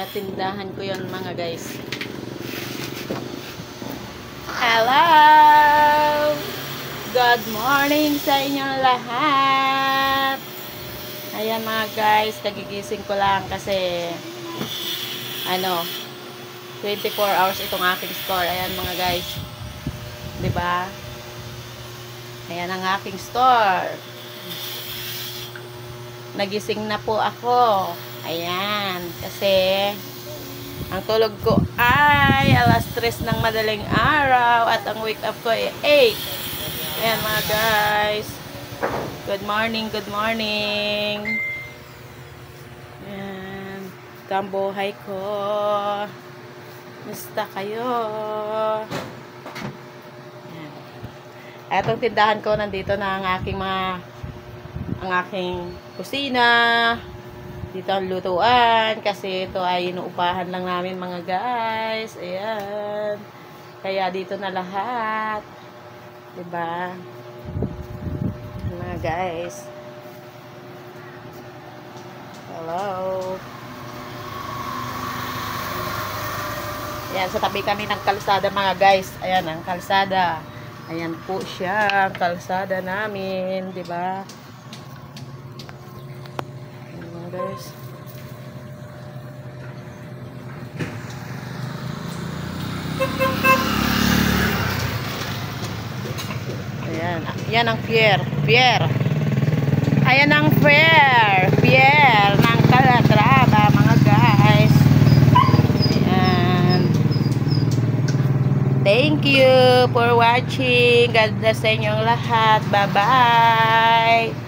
Sa tindahan ko yon mga guys. Hello! Good morning sa inyong lahat. Ayan mga guys, kagigising ko lang kasi 24 hours itong aking store. Ayan mga guys. 'Di ba? Ayan ang aking store. Nagising na po ako. Ayan, kasi ang tulog ko ay alas 3 ng madaling araw at ang wake up ko ay 8. Ayan mga guys. Good morning, good morning. Ayan, ito ang buhay ko. Musta kayo? Ayan. Etong tindahan ko, nandito na ang aking kusina. Dito ang lutuan kasi ito ay inuupahan lang namin mga guys. Ayan. Kaya dito na lahat. 'Di ba? Mga guys. Hello. Ayan, sa tabi kami ng kalsada mga guys. Ayan ang kalsada. Ayan po siya, ang kalsada namin, 'di ba? Guys. Ayan, yan ang pier. Ayan ang pier ng Calatrava mga guys. Ayan. Thank you for watching. God bless sa inyong lahat. Bye-bye.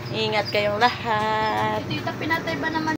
Ingat kayong lahat. Tita, pinatay ba naman